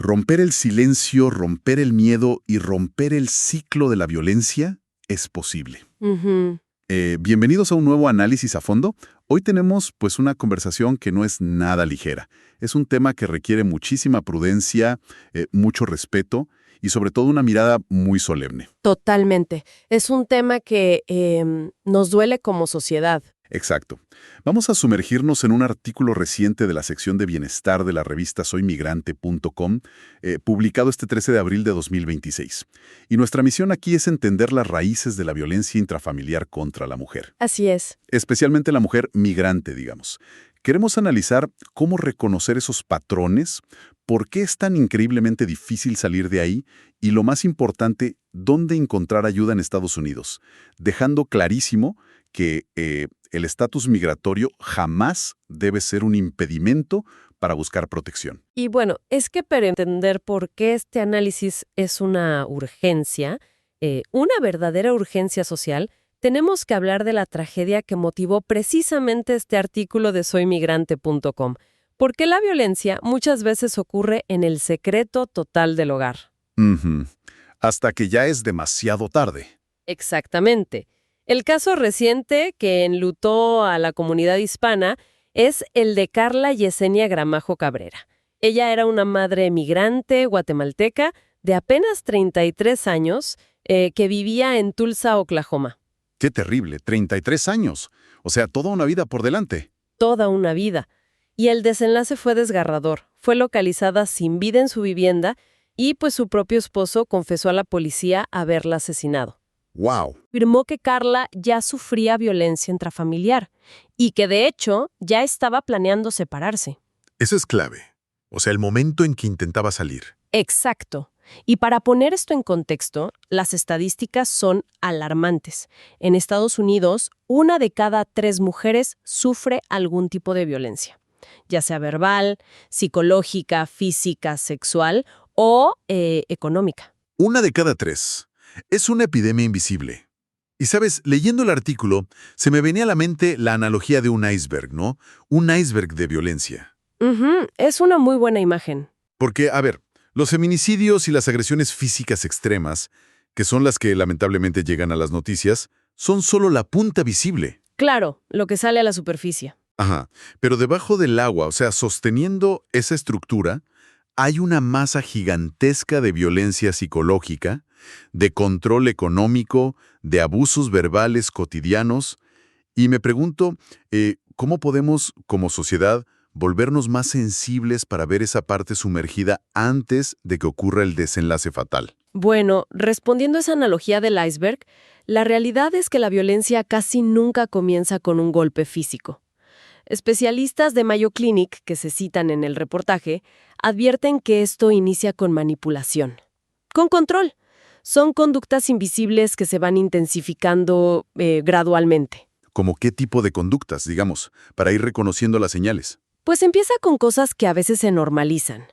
Romper el silencio, romper el miedo y romper el ciclo de la violencia es posible. Ujú. Bienvenidos a un nuevo análisis a fondo. Hoy tenemos pues una conversación que no es nada ligera. Es un tema que requiere muchísima prudencia, mucho respeto y sobre todo una mirada muy solemne. Totalmente. Es un tema que nos duele como sociedad. Exacto. Vamos a sumergirnos en un artículo reciente de la sección de bienestar de la revista soymigrante.com, publicado este 13 de abril de 2026. Y nuestra misión aquí es entender las raíces de la violencia intrafamiliar contra la mujer, Así es. especialmente la mujer migrante, digamos. Queremos analizar cómo reconocer esos patrones, por qué es tan increíblemente difícil salir de ahí y, lo más importante, dónde encontrar ayuda en Estados Unidos, dejando clarísimo que el estatus migratorio jamás debe ser un impedimento para buscar protección. Y bueno, es que para entender por qué este análisis es una urgencia, una verdadera urgencia social, tenemos que hablar de la tragedia que motivó precisamente este artículo de soymigrante.com. Porque la violencia muchas veces ocurre en el secreto total del hogar. Ujú. Hasta que ya es demasiado tarde. Exactamente. El caso reciente que enlutó a la comunidad hispana es el de Carla Yesenia Gramajo Cabrera. Ella era una madre migrante guatemalteca de apenas 33 años que vivía en Tulsa, Oklahoma. ¡Qué terrible! 33 años. O sea, toda una vida por delante. Toda una vida. Y el desenlace fue desgarrador. Fue localizada sin vida en su vivienda y pues su propio esposo confesó a la policía haberla asesinado. ¡Wow! Afirmó que Carla ya sufría violencia intrafamiliar y que de hecho ya estaba planeando separarse. Eso es clave. O sea, el momento en que intentaba salir. Exacto. Y para poner esto en contexto, las estadísticas son alarmantes. En Estados Unidos, 1 de cada 3 mujeres sufre algún tipo de violencia, ya sea verbal, psicológica, física, sexual o económica. 1 de cada 3. Es una epidemia invisible. Y sabes, leyendo el artículo, se me venía a la mente la analogía de un iceberg, ¿no? Un iceberg de violencia. Ujú, es una muy buena imagen. Porque, a ver, los feminicidios y las agresiones físicas extremas, que son las que lamentablemente llegan a las noticias, son solo la punta visible. Claro, lo que sale a la superficie. Ajá, pero debajo del agua, o sea, sosteniendo esa estructura, hay una masa gigantesca de violencia psicológica, de control económico, de abusos verbales cotidianos, y me pregunto, ¿cómo podemos, como sociedad, volvernos más sensibles para ver esa parte sumergida antes de que ocurra el desenlace fatal? Bueno, respondiendo a esa analogía del iceberg, la realidad es que la violencia casi nunca comienza con un golpe físico. Especialistas de Mayo Clinic, que se citan en el reportaje, advierten que esto inicia con manipulación, con control. Son conductas invisibles que se van intensificando gradualmente. ¿Cómo qué tipo de conductas, digamos, para ir reconociendo las señales? Pues empieza con cosas que a veces se normalizan.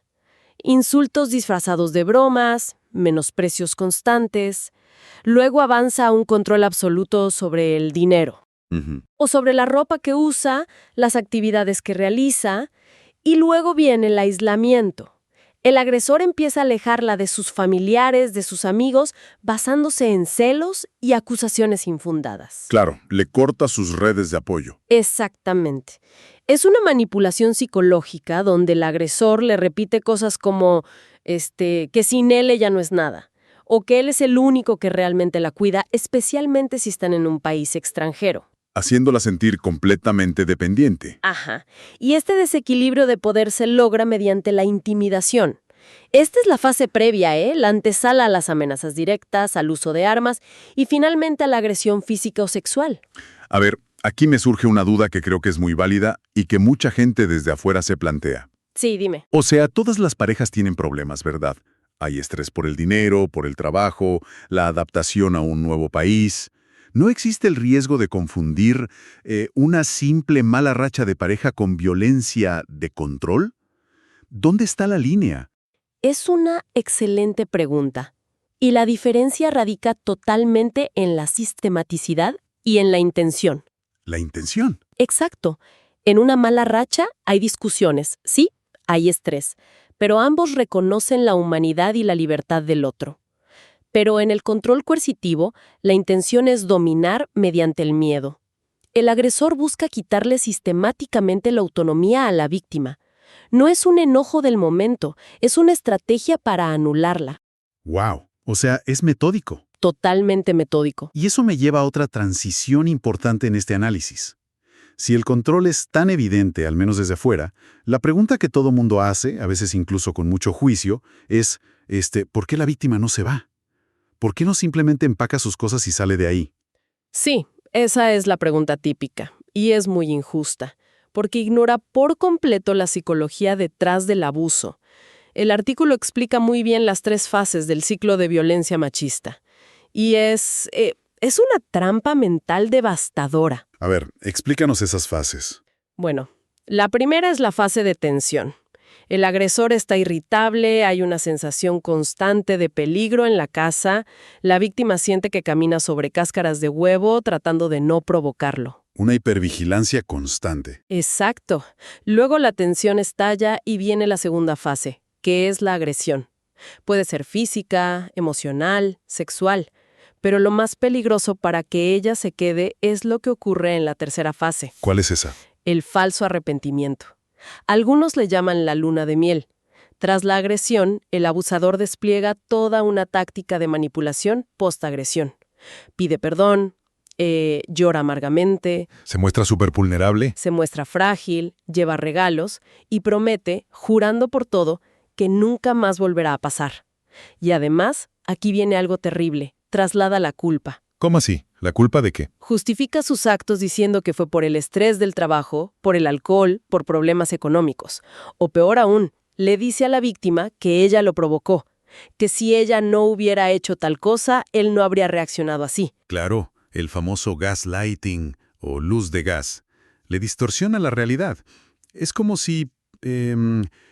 Insultos disfrazados de bromas, menosprecios constantes. Luego avanza a un control absoluto sobre el dinero. Ujú. O sobre la ropa que usa, las actividades que realiza, y luego viene el aislamiento. El agresor empieza a alejarla de sus familiares, de sus amigos, basándose en celos y acusaciones infundadas. Claro, le corta sus redes de apoyo. Exactamente. Es una manipulación psicológica donde el agresor le repite cosas como que sin él ella no es nada, o que él es el único que realmente la cuida, especialmente si están en un país extranjero. Haciéndola sentir completamente dependiente. Ajá. Y este desequilibrio de poder se logra mediante la intimidación. Esta es la fase previa, la antesala a las amenazas directas, al uso de armas y finalmente a la agresión física o sexual. A ver, aquí me surge una duda que creo que es muy válida y que mucha gente desde afuera se plantea. Sí, dime. O sea, todas las parejas tienen problemas, ¿verdad? Hay estrés por el dinero, por el trabajo, la adaptación a un nuevo país. ¿No existe el riesgo de confundir una simple mala racha de pareja con violencia de control? ¿Dónde está la línea? Es una excelente pregunta. Y la diferencia radica totalmente en la sistematicidad y en la intención. La intención. Exacto. En una mala racha hay discusiones, sí, hay estrés. pero ambos reconocen la humanidad y la libertad del otro. Pero en el control coercitivo, la intención es dominar mediante el miedo. El agresor busca quitarle sistemáticamente la autonomía a la víctima. No es un enojo del momento, es una estrategia para anularla. ¡Wow! O sea, es metódico. Totalmente metódico. Y eso me lleva a otra transición importante en este análisis. Si el control es tan evidente, al menos desde afuera, la pregunta que todo mundo hace, a veces incluso con mucho juicio, es, ¿por qué la víctima no se va? ¿Por qué no simplemente empaca sus cosas y sale de ahí? Sí, esa es la pregunta típica, y es muy injusta, porque ignora por completo la psicología detrás del abuso. El artículo explica muy bien las 3 fases del ciclo de violencia machista. Y es una trampa mental devastadora. A ver, explícanos esas fases. Bueno, la primera es la fase de tensión. El agresor está irritable, hay una sensación constante de peligro en la casa, la víctima siente que camina sobre cáscaras de huevo tratando de no provocarlo. Una hipervigilancia constante. Exacto. Luego la tensión estalla y viene la segunda fase, que es la agresión. Puede ser física, emocional, sexual. Pero lo más peligroso para que ella se quede es lo que ocurre en la tercera fase. ¿Cuál es esa? El falso arrepentimiento. Algunos le llaman la luna de miel. Tras la agresión, el abusador despliega toda una táctica de manipulación post-agresión. Pide perdón, llora amargamente. ¿Se muestra súper vulnerable? Se muestra frágil, lleva regalos y promete, jurando por todo, que nunca más volverá a pasar. Y además, aquí viene algo terrible. Traslada la culpa. ¿Cómo así? ¿La culpa de qué? Justifica sus actos diciendo que fue por el estrés del trabajo, por el alcohol, por problemas económicos. O peor aún, le dice a la víctima que ella lo provocó, que si ella no hubiera hecho tal cosa, él no habría reaccionado así. Claro, el famoso gaslighting o luz de gas. Le distorsiona la realidad. Es como si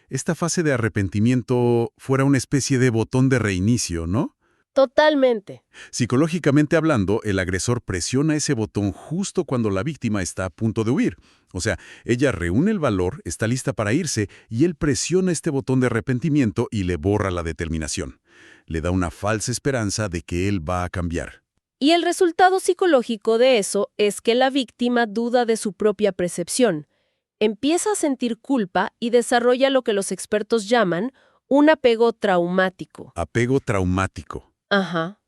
esta fase de arrepentimiento fuera una especie de botón de reinicio, ¿no? Totalmente. Psicológicamente hablando, el agresor presiona ese botón justo cuando la víctima está a punto de huir. O sea, ella reúne el valor, está lista para irse, y él presiona este botón de arrepentimiento y le borra la determinación. Le da una falsa esperanza de que él va a cambiar. Y el resultado psicológico de eso es que la víctima duda de su propia percepción. Empieza a sentir culpa y desarrolla lo que los expertos llaman un apego traumático. Apego traumático. Ajá.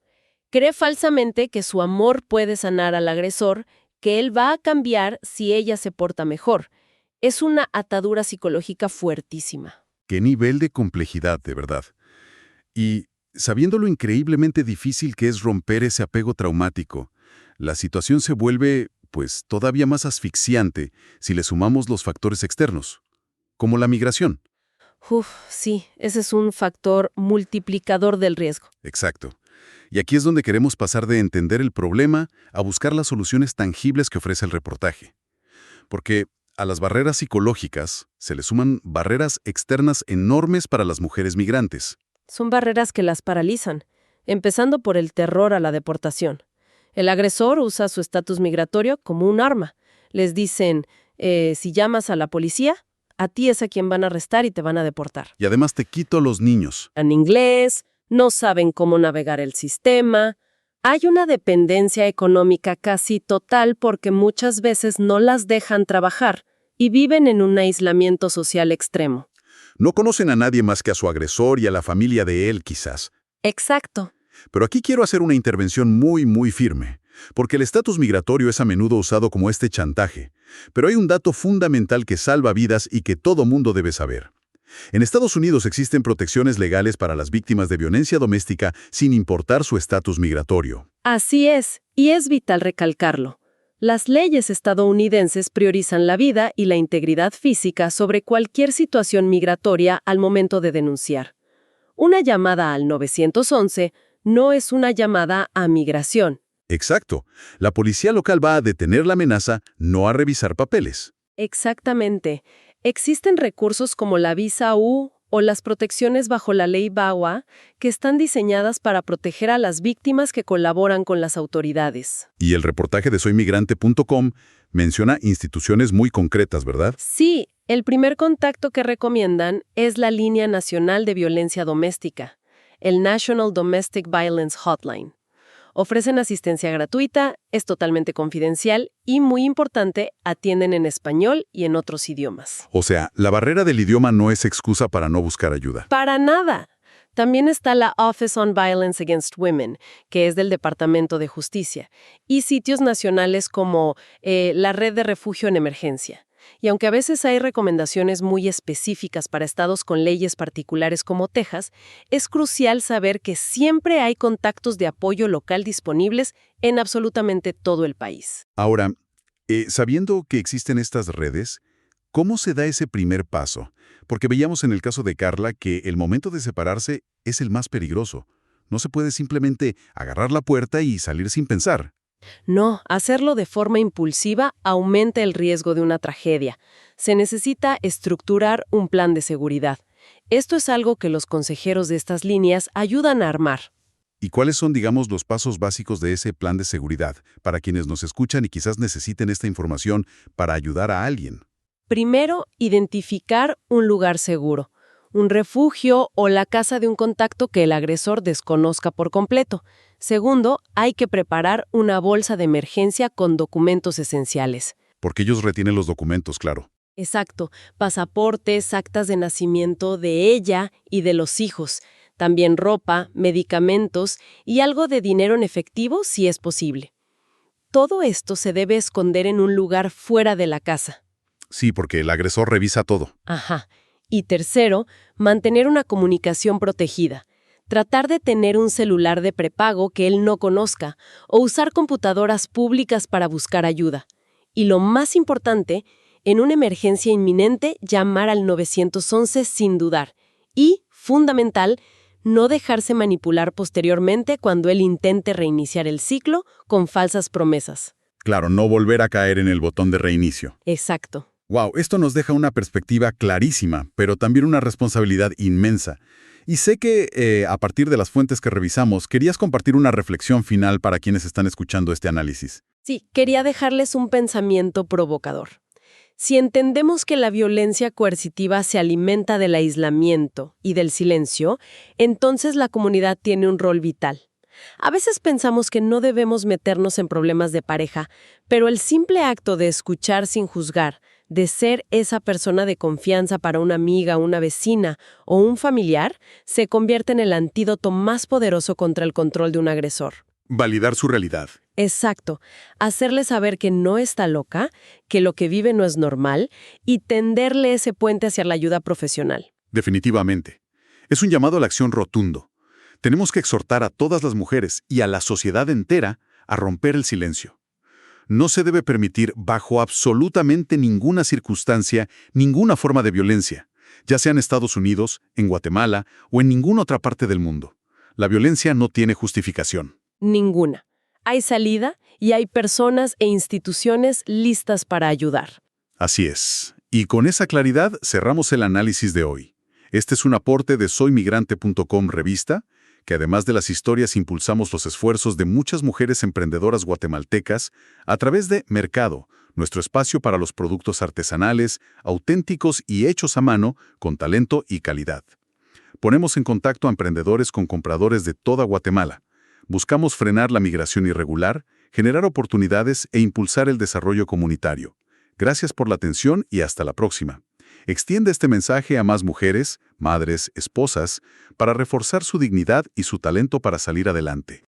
Cree falsamente que su amor puede sanar al agresor, que él va a cambiar si ella se porta mejor. Es una atadura psicológica fuertísima. Qué nivel de complejidad, de verdad. Y sabiendo lo increíblemente difícil que es romper ese apego traumático, la situación se vuelve, pues, todavía más asfixiante si le sumamos los factores externos, como la migración. Sí, ese es un factor multiplicador del riesgo. Exacto. Y aquí es donde queremos pasar de entender el problema a buscar las soluciones tangibles que ofrece el reportaje. Porque a las barreras psicológicas se le suman barreras externas enormes para las mujeres migrantes. Son barreras que las paralizan, empezando por el terror a la deportación. El agresor usa su estatus migratorio como un arma. Les dicen, si llamas a la policía, a ti es a quien van a arrestar y te van a deportar. Y además te quito a los niños. En inglés, no saben cómo navegar el sistema. Hay una dependencia económica casi total porque muchas veces no las dejan trabajar y viven en un aislamiento social extremo. No conocen a nadie más que a su agresor y a la familia de él, quizás. Exacto. Pero aquí quiero hacer una intervención muy firme, porque el estatus migratorio es a menudo usado como este chantaje. Pero hay un dato fundamental que salva vidas y que todo mundo debe saber. En Estados Unidos existen protecciones legales para las víctimas de violencia doméstica sin importar su estatus migratorio. Así es, y es vital recalcarlo. Las leyes estadounidenses priorizan la vida y la integridad física sobre cualquier situación migratoria al momento de denunciar. Una llamada al 911 no es una llamada a migración. Exacto. La policía local va a detener la amenaza, no a revisar papeles. Exactamente. Existen recursos como la visa U o las protecciones bajo la ley VAWA que están diseñadas para proteger a las víctimas que colaboran con las autoridades. Y el reportaje de soymigrante.com menciona instituciones muy concretas, ¿verdad? Sí, El primer contacto que recomiendan es la Línea Nacional de Violencia Doméstica, el National Domestic Violence Hotline. Ofrecen asistencia gratuita, es totalmente confidencial y, muy importante, atienden en español y en otros idiomas. O sea, la barrera del idioma no es excusa para no buscar ayuda. ¡Para nada! También está la Office on Violence Against Women, que es del Departamento de Justicia, y sitios nacionales como la Red de Refugio en Emergencia. Y aunque a veces hay recomendaciones muy específicas para estados con leyes particulares como Texas, es crucial saber que siempre hay contactos de apoyo local disponibles en absolutamente todo el país. Ahora, sabiendo que existen estas redes, ¿cómo se da ese primer paso? Porque veíamos en el caso de Carla que el momento de separarse es el más peligroso. No se puede simplemente agarrar la puerta y salir sin pensar. No, hacerlo de forma impulsiva aumenta el riesgo de una tragedia. Se necesita estructurar un plan de seguridad. Esto es algo que los consejeros de estas líneas ayudan a armar. ¿Y cuáles son, digamos, los pasos básicos de ese plan de seguridad para quienes nos escuchan y quizás necesiten esta información para ayudar a alguien? Primero, identificar un lugar seguro, un refugio o la casa de un contacto que el agresor desconozca por completo. Segundo, hay que preparar una bolsa de emergencia con documentos esenciales. Porque ellos retienen los documentos, claro. Exacto, pasaportes, actas de nacimiento de ella y de los hijos, también ropa, medicamentos y algo de dinero en efectivo si es posible. Todo esto se debe esconder en un lugar fuera de la casa. Sí, porque el agresor revisa todo. Ajá. Y tercero, mantener una comunicación protegida. Tratar de tener un celular de prepago que él no conozca o usar computadoras públicas para buscar ayuda. Y lo más importante, en una emergencia inminente, llamar al 911 sin dudar. Y, fundamental, no dejarse manipular posteriormente cuando él intente reiniciar el ciclo con falsas promesas. Claro, no volver a caer en el botón de reinicio. Exacto. Wow, esto nos deja una perspectiva clarísima, pero también una responsabilidad inmensa. Y sé que, a partir de las fuentes que revisamos, querías compartir una reflexión final para quienes están escuchando este análisis. Sí, quería dejarles un pensamiento provocador. Si entendemos que la violencia coercitiva se alimenta del aislamiento y del silencio, entonces la comunidad tiene un rol vital. A veces pensamos que no debemos meternos en problemas de pareja, pero el simple acto de escuchar sin juzgar, de ser esa persona de confianza para una amiga, una vecina o un familiar, se convierte en el antídoto más poderoso contra el control de un agresor. Validar su realidad. Exacto. Hacerle saber que no está loca, que lo que vive no es normal y tenderle ese puente hacia la ayuda profesional. Definitivamente. Es un llamado a la acción rotundo. Tenemos que exhortar a todas las mujeres y a la sociedad entera a romper el silencio. No se debe permitir, bajo absolutamente ninguna circunstancia, ninguna forma de violencia, ya sea en Estados Unidos, en Guatemala o en ninguna otra parte del mundo. La violencia no tiene justificación. Ninguna. Hay salida y hay personas e instituciones listas para ayudar. Así es. Y con esa claridad cerramos el análisis de hoy. Este es un aporte de soymigrante.com revista, que además de las historias impulsamos los esfuerzos de muchas mujeres emprendedoras guatemaltecas a través de Mercado, nuestro espacio para los productos artesanales, auténticos y hechos a mano, con talento y calidad. Ponemos en contacto a emprendedores con compradores de toda Guatemala. Buscamos frenar la migración irregular, generar oportunidades e impulsar el desarrollo comunitario. Gracias por la atención y hasta la próxima. Extiende este mensaje a más mujeres, madres, esposas, para reforzar su dignidad y su talento para salir adelante.